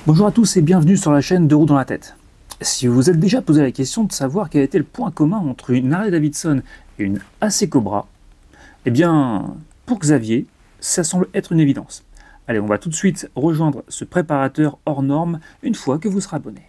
Bonjour à tous et bienvenue sur la chaîne Deux roues dans la tête. Si vous vous êtes déjà posé la question de savoir quel était le point commun entre une Harley-Davidson et une AC Cobra, eh bien, pour Xavier, ça semble être une évidence. Allez, on va tout de suite rejoindre ce préparateur hors norme une fois que vous serez abonné.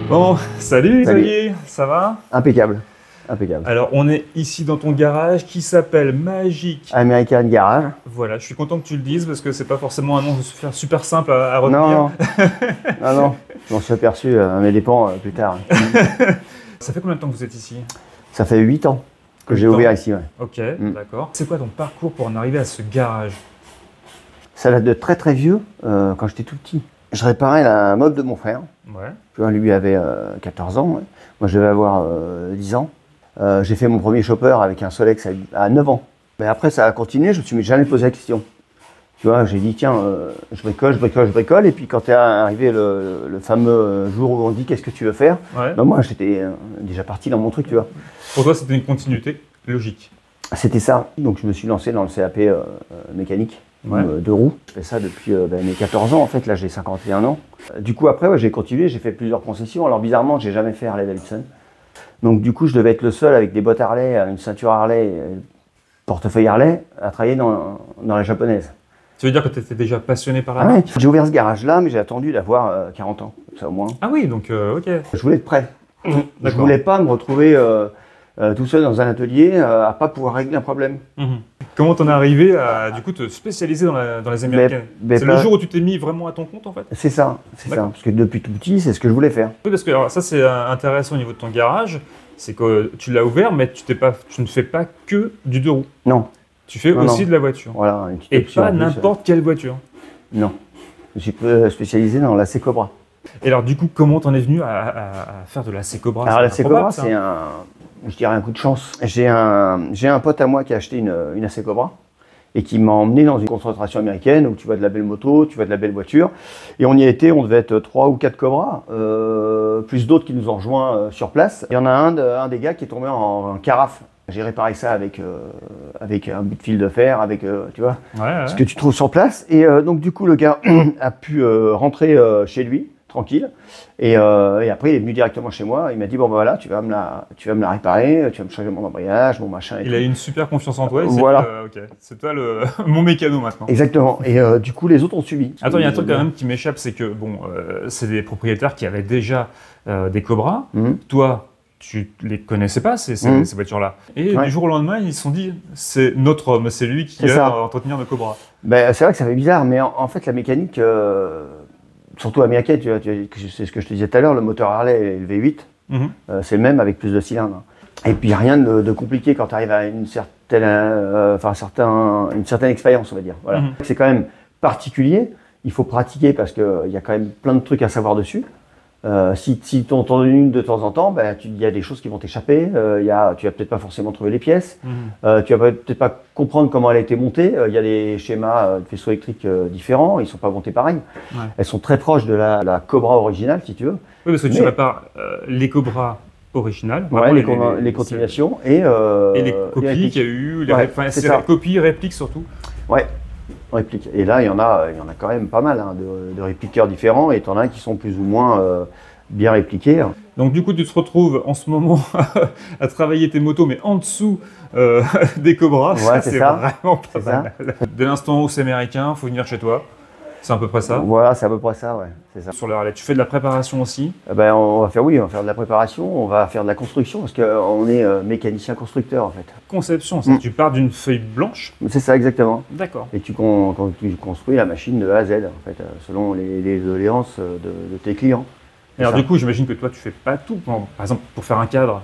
Bon, salut Xavier, ça va? Impeccable, impeccable. Alors, on est ici dans ton garage qui s'appelle Magic American Garage. Voilà, je suis content que tu le dises parce que c'est pas forcément un nom super simple à retenir. Non, non, je m'en suis aperçu à mes dépens plus tard. Ça fait combien de temps que vous êtes ici? Ça fait 8 ans que j'ai ouvert ici, ouais. Ok, d'accord. C'est quoi ton parcours pour en arriver à ce garage? Ça date de très très vieux, quand j'étais tout petit. Je réparais la moto de mon frère. Ouais. Tu vois, lui avait 14 ans, ouais. Moi je devais avoir 10 ans. J'ai fait mon premier chopper avec un Solex à 9 ans. Mais après ça a continué, je me suis jamais posé la question. Tu vois, j'ai dit tiens, je bricole. Et puis quand est arrivé le fameux jour où on dit qu'est-ce que tu veux faire, Ouais. ben moi j'étais déjà parti dans mon truc, tu vois. Pour toi, c'était une continuité logique. C'était ça. Donc je me suis lancé dans le CAP mécanique. Ouais. De roues. Je fais ça depuis mes 14 ans, en fait, là j'ai 51 ans. Du coup après ouais, j'ai continué, j'ai fait plusieurs concessions. Alors bizarrement j'ai jamais fait Harley-Davidson. Donc du coup je devais être le seul avec des bottes Harley, une ceinture Harley, portefeuille Harley, à travailler dans les japonaises. Ça veut dire que tu étais déjà passionné par la Ah ouais. marque? J'ai ouvert ce garage là mais j'ai attendu d'avoir 40 ans, ça au moins. Ah oui, donc ok. Je voulais être prêt. Je D'accord. voulais pas me retrouver tout seul dans un atelier à pas pouvoir régler un problème. Comment t'en es arrivé à du coup te spécialiser dans les américaines? C'est le jour où tu t'es mis vraiment à ton compte en fait? C'est ça, parce que depuis tout petit, c'est ce que je voulais faire. Oui, parce que alors, ça c'est intéressant au niveau de ton garage, c'est que tu l'as ouvert, mais tu ne fais pas que du deux roues. Non, Tu fais Non, aussi non. de la voiture. voilà. Une petite Et option pas en plus, n'importe quelle voiture. Non, je suis spécialisé dans la C-Cobra. Et alors du coup, comment t'en es venu à faire de la C-Cobra? Alors la C-Cobra, improbable, ça. c'est je dirais un coup de chance. J'ai un pote à moi qui a acheté une AC Cobra et qui m'a emmené dans une concentration américaine où tu vois de la belle moto, tu vois de la belle voiture. Et on y était, on devait être 3 ou 4 Cobras, plus d'autres qui nous ont rejoints sur place. Il y en a un des gars qui est tombé en carafe. J'ai réparé ça avec un bout de fil de fer, tu vois, Ouais. ce que tu trouves sur place. Et donc du coup, le gars a pu rentrer chez lui, tranquille. Et après, il est venu directement chez moi. Il m'a dit, bon ben voilà, tu vas me la réparer, tu vas me changer mon embrayage, mon machin et Il tout. a eu une super confiance en toi. Voilà. C'est toi mon mécano maintenant. Exactement. Et du coup, les autres ont suivi. Attends, il y a un truc quand même qui m'échappe, c'est que bon, c'est des propriétaires qui avaient déjà des Cobras. Toi, tu les connaissais pas ces voitures-là. Et Ouais. du jour au lendemain, ils se sont dit, c'est notre homme, c'est lui qui C'est va ça. entretenir nos Cobras. Ben, c'est vrai que ça fait bizarre, mais en fait, la mécanique, surtout américaine, c'est ce que je te disais tout à l'heure, le moteur Harley et le V8, c'est le même avec plus de cylindres. Et puis rien de compliqué quand tu arrives à une certaine expérience, on va dire. Voilà. C'est quand même particulier, il faut pratiquer parce qu'il y a quand même plein de trucs à savoir dessus. Si tu entends une de temps en temps, ben, il y a des choses qui vont t'échapper, tu vas peut-être pas forcément trouver les pièces, tu vas peut-être pas comprendre comment elle a été montée, il y a des schémas de faisceaux électriques différents, ils sont pas montés pareil. Ouais. Elles sont très proches de la Cobra originale, si tu veux. Oui, parce que tu répares les Cobras originales, Ouais, les continuations et les copies qu'il y a eu, c'est ça. copies, répliques surtout. Ouais, répliques. Et là, il y en a quand même pas mal hein, de répliqueurs différents et tu en as qui sont plus ou moins bien répliqués. Donc du coup, tu te retrouves en ce moment à travailler tes motos, mais en dessous des Cobras. Ouais, c'est ça. Vraiment pas mal. Dès l'instant où c'est américain, faut venir chez toi. C'est à peu près ça. Voilà, c'est à peu près ça, ouais. C'est ça. Sur le Harley, tu fais de la préparation aussi? Ben, on va faire de la préparation, on va faire de la construction parce qu'on est mécanicien constructeur en fait. Conception, ça. Tu pars d'une feuille blanche. C'est ça exactement. D'accord. Et tu construis la machine de A à Z en fait, selon les doléances de tes clients. Alors ça. Du coup, j'imagine que toi, tu fais pas tout. Par exemple, pour faire un cadre.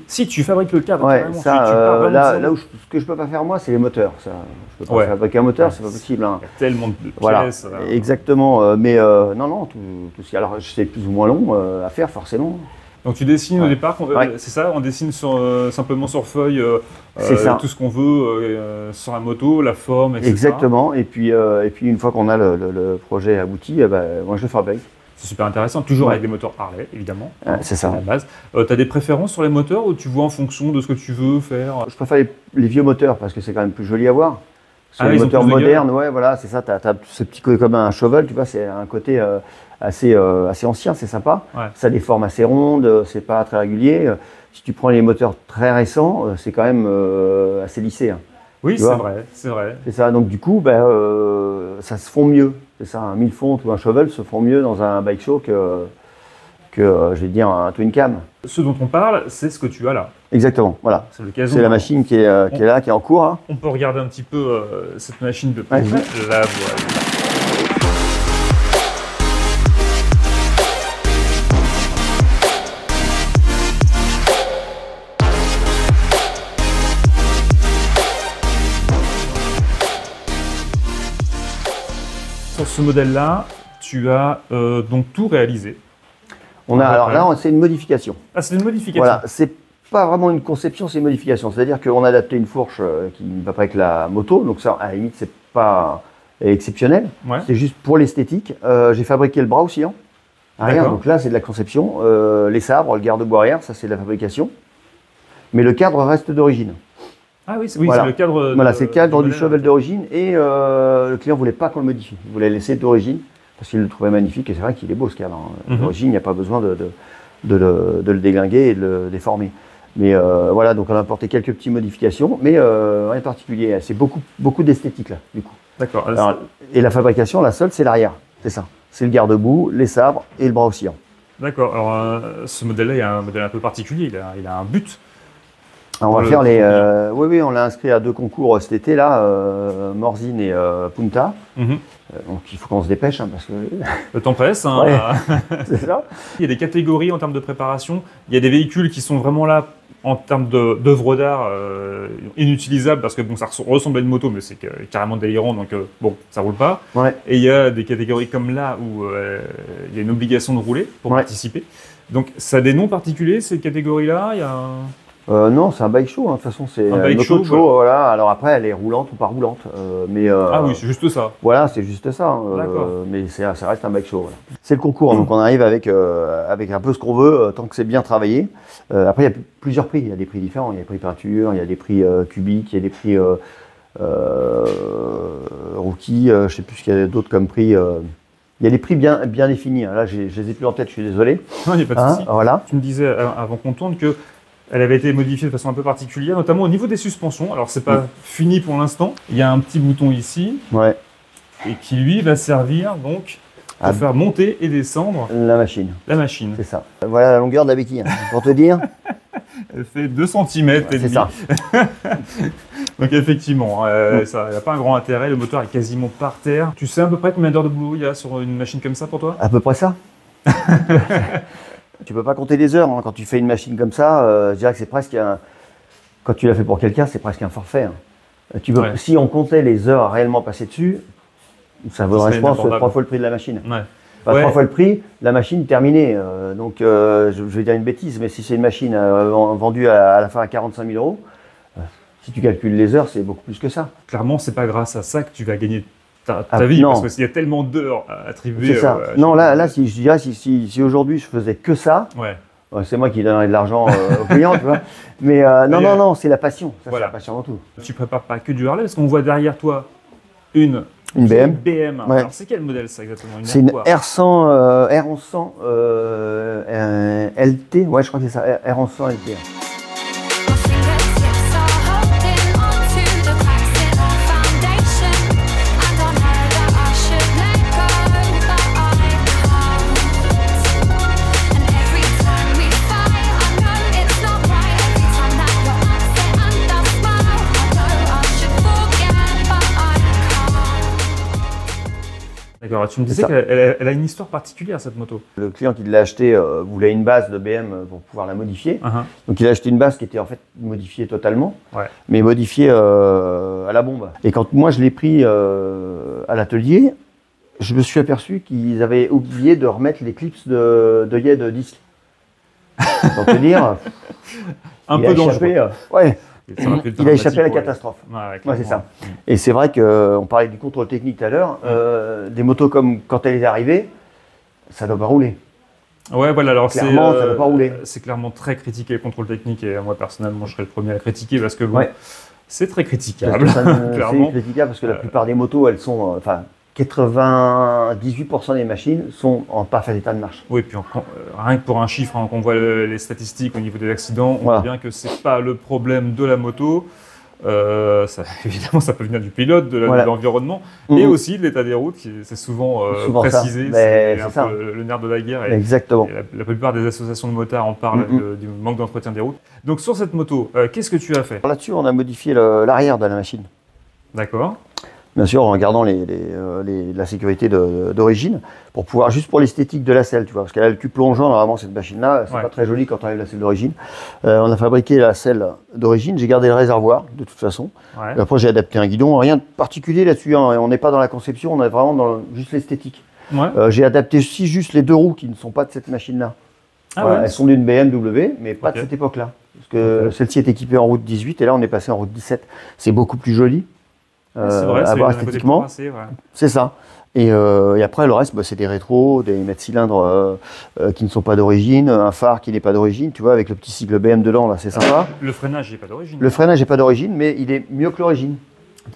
Si, tu fabriques le cadre. ouais, carrément, ça, tu pars vraiment de là zéro. où ce que je peux pas faire moi, c'est les moteurs. Ça, je peux pas Ouais. fabriquer un moteur, Ouais, c'est pas possible. Hein. Il y a tellement de pièces. Voilà, exactement. Mais non, tout ce qui, alors c'est plus ou moins long à faire forcément. Donc tu dessines au Ouais. départ, Ouais. c'est ça, on dessine sur, simplement sur feuille C'est ça. tout ce qu'on veut sur la moto, la forme, etc. Exactement. Et puis une fois qu'on a le projet abouti, moi je le fabrique. C'est super intéressant, toujours Ouais. avec des moteurs Harley, évidemment. C'est ça. La base. Tu as des préférences sur les moteurs ou tu vois en fonction de ce que tu veux faire? Je préfère les vieux moteurs parce que c'est quand même plus joli à voir. Sur Ah les oui, ils ont moteurs plus de gueule. modernes, ouais, voilà, c'est ça. Tu as ce petit côté comme un cheval, tu vois, c'est un côté assez ancien, c'est sympa. Ouais. Ça a des formes assez rondes, c'est pas très régulier. Si tu prends les moteurs très récents, c'est quand même assez lissé, hein. Oui, Tu c'est vois. vrai, c'est vrai. C'est ça. Donc du coup, ça se fond mieux. C'est ça. Un 1000 fontes ou un cheval se font mieux dans un bike show que je vais dire un twin cam. Ce dont on parle, c'est ce que tu as là. Exactement. Voilà. C'est l'occasion. C'est la machine qui est là, qui est en cours, hein. On peut regarder un petit peu cette machine de près. Vas-y. La voilà. Sur ce modèle-là, tu as donc tout réalisé. Alors là, c'est une modification. Ah, c'est une modification. Voilà, c'est pas vraiment une conception, c'est une modification. C'est-à-dire qu'on a adapté une fourche qui ne va pas avec la moto, donc ça, à la limite, c'est pas exceptionnel. Ouais. C'est juste pour l'esthétique. J'ai fabriqué le bras oscillant arrière, D'accord. donc là, c'est de la conception. Les sabres, le garde-boue arrière, ça, c'est de la fabrication. Mais le cadre reste d'origine. Ah oui, c'est Voilà. le cadre. Voilà, c'est le cadre du modèle. cheval d'origine et le client voulait pas qu'on le modifie. Il voulait le laisser d'origine parce qu'il le trouvait magnifique et c'est vrai qu'il est beau ce cadre, hein. Mhm. D'origine, il n'y a pas besoin de le déglinguer et de le déformer. Mais voilà, donc on a apporté quelques petites modifications, mais rien de particulier. C'est beaucoup d'esthétique là, du coup. D'accord. Alors, et la fabrication, la seule, c'est l'arrière. C'est ça. C'est le garde-boue, les sabres et le bras oscillant. D'accord. Alors, ce modèle-là, il y a un modèle un peu particulier. Il a un but. Alors, on va Le faire les. concours. Oui, on l'a inscrit à 2 concours cet été là, Morzine et Punta. Mhm. Donc il faut qu'on se dépêche hein, parce que Le temps presse. Hein. Ouais. c'est ça. Il y a des catégories en termes de préparation. Il y a des véhicules qui sont vraiment là en termes d'œuvres d'art inutilisables parce que bon, ça ressemble à une moto, mais c'est carrément délirant, donc bon, ça roule pas. Ouais. Et il y a des catégories comme là où il y a une obligation de rouler pour Ouais. participer. Donc ça a des noms particuliers, ces catégories-là. Il y a Non, c'est un bike show. Hein. De toute façon, c'est Un bike une auto de show, show. Voilà. Alors après, elle est roulante ou pas roulante. Ah oui, c'est juste ça. Voilà, c'est juste ça. D'accord. Mais ça reste un bike show. Voilà. C'est le concours. Donc on arrive avec un peu ce qu'on veut, tant que c'est bien travaillé. Après, il y a plusieurs prix. Il y a des prix différents. Il y a des prix peinture, il y a des prix cubiques, il y a des prix rookie. Je sais plus ce qu'il y a d'autres comme prix. Il y a des prix bien définis. Hein. Là, je les ai plus en tête. Je suis désolé. Non, il n'y a pas de Hein, souci. voilà. Tu me disais avant qu'on tourne que elle avait été modifiée de façon un peu particulière, notamment au niveau des suspensions. Alors c'est pas fini pour l'instant. Il y a un petit bouton ici Ouais. et qui lui va servir donc pour Ah. faire monter et descendre La machine. la machine. C'est ça. Voilà la longueur de la béquille. Hein. Pour te dire. Elle fait 2 cm et C'est demi. ça. Donc effectivement, ça n'a pas un grand intérêt. Le moteur est quasiment par terre. Tu sais à peu près combien d'heures de boulot il y a sur une machine comme ça pour toi? À peu près ça. Tu peux pas compter les heures hein. Quand tu fais une machine comme ça. Je dirais que c'est presque quand tu l'as fait pour quelqu'un, c'est presque un forfait. Hein. Ouais. Si on comptait les heures réellement passées dessus, ça vaudrait, serait je pense, inabordable. 3 fois le prix de la machine. Ouais. Enfin, Ouais. 3 fois le prix, la machine terminée. Donc, je vais dire une bêtise, mais si c'est une machine vendue à la fin à 45 000 euros, si tu calcules les heures, c'est beaucoup plus que ça. Clairement, c'est pas grâce à ça que tu vas gagner ta Ah, vie, non. parce qu'il y a tellement d'heures à attribuer. C'est ça. Non, là, si je dirais, si aujourd'hui je faisais que ça, Ouais. c'est moi qui donnerais de l'argent aux clients, tu vois. Mais non, c'est la passion. Ça, Voilà. c'est la passion dans tout. Tu prépares pas que du Harley, parce qu'on voit derrière toi une Une BM. BM. Ouais. Alors c'est quel modèle ça exactement? C'est une quoi R100, R1100 LT. Ouais, je crois que c'est ça, R1100 LT. Fingertips are holding onto the cracks in our foundation, and I know that I should let go, but I can't. And every time we fight, I know it's not right. Every time that you're upset and I smile, I know I should forget, but I can't. D'accord, tu me disais ça. qu'elle a une histoire particulière cette moto. Le client qui l'a acheté voulait une base de BM pour pouvoir la modifier. Uh-huh. Donc il a acheté une base qui était en fait modifiée totalement, Ouais. mais modifiée à la bombe. Et quand moi je l'ai pris à l'atelier, je me suis aperçu qu'ils avaient oublié de remettre les clips d'œillet de disque. Donc te dire, Un il a peu dangereux. échappé, ouais, Ça aurait pu être il a échappé à la dramatique pour lui. catastrophe. Ouais, Ouais, c'est clairement. ça. Et c'est vrai qu'on parlait du contrôle technique tout à l'heure, des motos comme quand elle est arrivée, ça ne doit pas rouler. Ouais, voilà, alors Clairement, ça va pas rouler. c'est clairement très critiqué le contrôle technique et moi personnellement je serais le premier à le critiquer parce que bon, Ouais. c'est très Parce critiquable, que ça c'est clairement. critiquable parce que la plupart des motos, elles sont, enfin, 98% des machines sont en parfait état de marche. Oui, puis rien que pour un chiffre, hein, quand on voit les statistiques au niveau des accidents, on Voilà. voit bien que c'est pas le problème de la moto. Évidemment, ça peut venir du pilote, de Voilà. l'environnement, Mhm. et aussi de l'état des routes, qui c'est souvent, Souvent ça. précisé, Ben, c'est un c'est ça. peu le nerf de la guerre. Et, Exactement. et la plupart des associations de motards en parlent Mhm. du manque d'entretien des routes. Donc sur cette moto, qu'est-ce que tu as fait? Là-dessus, on a modifié l'arrière de la machine. D'accord. Bien sûr, en gardant la sécurité d'origine, pour pouvoir, juste pour l'esthétique de la selle, tu vois, parce qu'elle a le cul plongeant, normalement, cette machine-là, c'est Ouais. pas très joli quand on enlève la selle d'origine. On a fabriqué la selle d'origine, j'ai gardé le réservoir, de toute façon. Ouais. Et après, j'ai adapté un guidon, rien de particulier là-dessus, hein, on n'est pas dans la conception, on est vraiment dans juste l'esthétique. Ouais. J'ai adapté aussi juste les deux roues qui ne sont pas de cette machine-là. Ah Voilà, ouais. elles sont d'une BMW, mais pas Ok. de cette époque-là. Parce que Ok. celle-ci est équipée en route 18 et là, on est passé en route 17. C'est beaucoup plus joli. C'est vrai, à c'est voir un côté plus esthétiquement. tracé, ouais. C'est ça. Et après, le reste, bah, c'est des rétros, des mètres cylindres qui ne sont pas d'origine, un phare qui n'est pas d'origine, tu vois, avec le petit sigle BM dedans, là, c'est sympa. Le freinage n'est pas d'origine. Le freinage n'est pas d'origine, mais il est mieux que l'origine.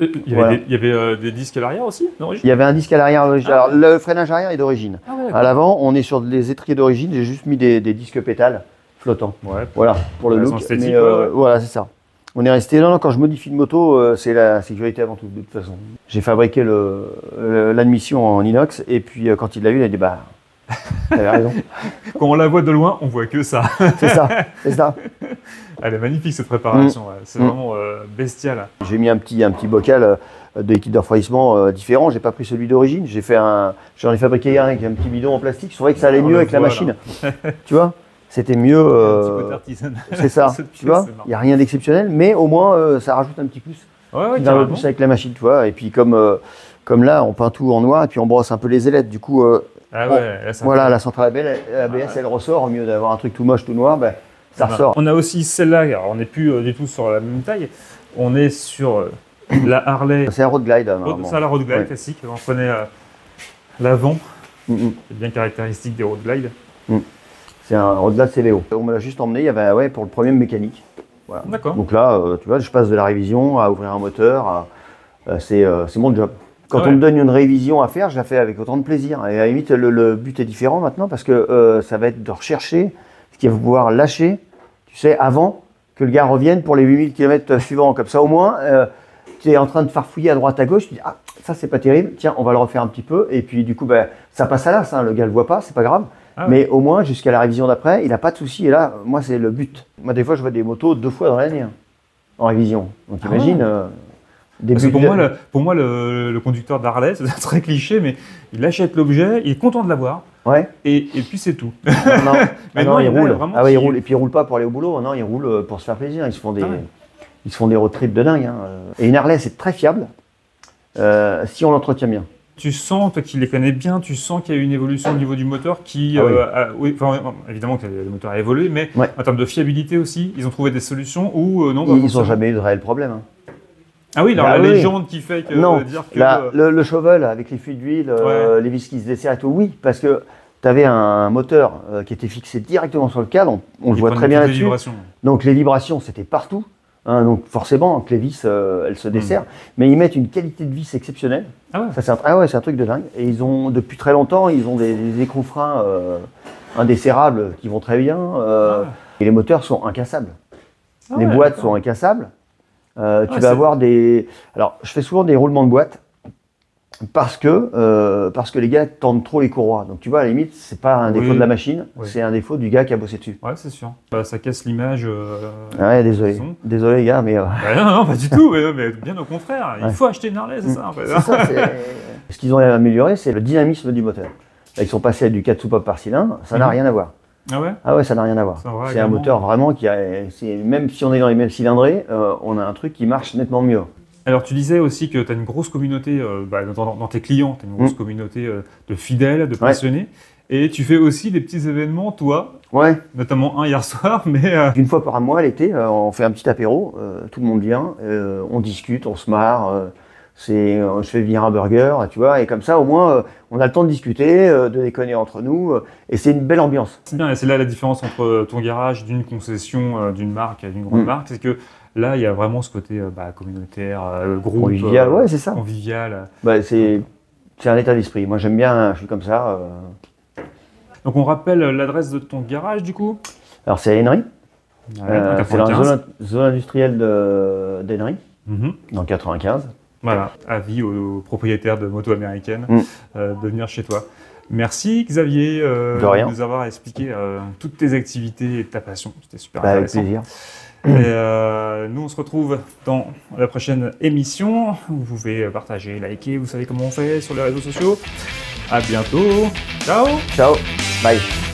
Il y avait, Voilà. il y avait des disques à l'arrière aussi, d'origine? Il y avait un disque à l'arrière. Alors, le freinage arrière est d'origine. Ah ouais, À d'accord. l'avant, on est sur des étriers d'origine. J'ai juste mis des disques pétales flottants. Ouais. Voilà, pour le Ouais, look. c'est esthétique, Mais, ouais. voilà, c'est ça. On est resté là. Quand je modifie une moto, c'est la sécurité avant tout, de toute façon. J'ai fabriqué l'admission en inox. Et puis, quand il l'a vu, il a dit bah, t'avais raison. Quand on la voit de loin, on voit que ça. C'est ça, c'est ça. Elle est magnifique cette préparation, ouais. C'est Mm. vraiment bestial. J'ai mis un petit bocal de liquide de refroidissement différent. J'ai pas pris celui d'origine. J'en ai fabriqué un avec un petit bidon en plastique. C'est vrai que ça allait On mieux le avec la voit, machine. Tu vois, c'était mieux. Un petit côté artisanal. C'est ça. Cette Tu vois, pièce, c'est marrant. il n'y a rien d'exceptionnel, mais au moins ça rajoute un petit plus. Ouais, ouais, Qui va un peu carrément. plus avec la machine, tu vois. Et puis comme là, on peint tout en noir et puis on brosse un peu les ailettes. Du coup, Ah bon, ouais, là, ça voilà, fait- la centrale ABS, elle ressort au mieux d'avoir un truc tout moche, tout noir. Ben, ça Voilà. ressort. On a aussi celle-là, alors on n'est plus du tout sur la même taille. On est sur la Harley, C'est un road glide, normalement. ça la road glide Ouais. classique. On prenait l'avant, Mm, mm. c'est bien caractéristique des road glide. C'est un road glide CVO. On me l'a juste emmené, il y avait ouais, pour le premier mécanique. Voilà. D'accord. Donc là, tu vois, je passe de la révision à ouvrir un moteur. C'est mon job. Quand Ah ouais. on me donne une révision à faire, je la fais avec autant de plaisir. Et à la limite, le but est différent maintenant parce que ça va être de rechercher ce qui va pouvoir lâcher, tu sais, avant que le gars revienne pour les 8000 km suivants. Comme ça, au moins, tu es en train de farfouiller à droite, à gauche. Tu dis, ah, ça, c'est pas terrible. Tiens, on va le refaire un petit peu. Et puis, du coup, ben, ça passe à l'as. Hein. Le gars le voit pas, c'est pas grave. Ah ouais. Mais au moins, jusqu'à la révision d'après, il n'a pas de souci. Et là, moi, c'est le but. Moi, des fois, je vois des motos 2 fois dans l'année hein, en révision. Donc, Ah imagine. ouais. Parce que Début pour moi, le conducteur d'Harley, c'est très cliché, mais il achète l'objet, il est content de l'avoir, Ouais. et puis c'est tout. Non, non. Mais Ah non, non, il il y en a roule. vraiment Ah ouais, il qui- roule. Et puis, il roule pas pour aller au boulot. Non, il roule pour se faire plaisir. Ils se font des, Ah ouais. ils se font des road trips de dingue. Hein. Et une Harley, c'est très fiable si on l'entretient bien. Tu sens, toi qui les connais bien, tu sens qu'il y a eu une évolution au niveau du moteur qui, Ah oui. oui, enfin, évidemment que le moteur a évolué, mais Ouais. en termes de fiabilité aussi, ils ont trouvé des solutions où non. pas Ils n'ont forcément. jamais eu de réel problème. Hein. Ah oui, alors Ah la oui. légende qui fait que Non, dire que Là, le shovel avec les fuites d'huile, Ouais. les vis qui se desserrent et tout, oui, parce que tu avais un moteur qui était fixé directement sur le câble, on le ils voit prennent très bien toutes les là-dessus. vibrations. Donc les vibrations, c'était partout. Hein, donc forcément, que les vis, elles se desserrent. Mais ils mettent une qualité de vis exceptionnelle. Ah ouais. Ça, c'est un truc de dingue. Et ils ont, depuis très longtemps, ils ont des écrous-freins indesserrables qui vont très bien. Ah. Et les moteurs sont incassables. Ah Les ouais, boîtes d'accord. sont incassables. Tu Ouais, vas c'est- avoir des... Alors, je fais souvent des roulements de boîte parce que les gars tendent trop les courroies. Donc, tu vois, à la limite, c'est pas un défaut Oui. de la machine, Oui. c'est un défaut du gars qui a bossé dessus. Ouais, c'est sûr. Bah, ça casse l'image. Ouais, désolé. Disons. Désolé, les gars, mais... Bah, non, pas du tout, mais bien au contraire. Il Ouais. faut acheter une Harley, c'est ça en fait. c'est ça, ce qu'ils ont amélioré, c'est le dynamisme du moteur. Là, ils sont passés à du 4 soupapes par cylindre, ça n'a Mhm. rien à voir. Ah ouais. Ah ouais, ça n'a rien à voir. Ça va C'est un également. moteur vraiment qui a... Même si on est dans les mêmes cylindrées, on a un truc qui marche nettement mieux. Alors, tu disais aussi que tu as une grosse communauté dans tes clients, tu as une grosse communauté de fidèles, de passionnés. Et tu fais aussi des petits événements, toi, Ouais. notamment un hier soir, mais Une fois par mois, l'été, on fait un petit apéro, tout le monde vient, on discute, on se marre, je fais venir un burger, tu vois, et comme ça, au moins, on a le temps de discuter, de déconner entre nous, et c'est une belle ambiance. c'est bien. Et c'est là la différence entre ton garage d'une concession, d'une marque, d'une grande marque, c'est que là, il y a vraiment ce côté communautaire, groupe, Convivial, ouais, c'est ça. convivial. Bah, c'est un état d'esprit. Moi, j'aime bien, je suis comme ça. Donc, on rappelle l'adresse de ton garage, du coup. Alors, c'est à Henry, Ouais, dans c'est dans la 95. zone industrielle d'Henry, Mhm. dans 95. Voilà, avis aux propriétaires de motos américaines de venir chez toi. Merci Xavier De rien. nous avoir expliqué toutes tes activités et ta passion. C'était super Bah, avec intéressant. plaisir. Et nous, on se retrouve dans la prochaine émission. Vous pouvez partager, liker, vous savez comment on fait sur les réseaux sociaux. À bientôt. Ciao. Ciao, bye.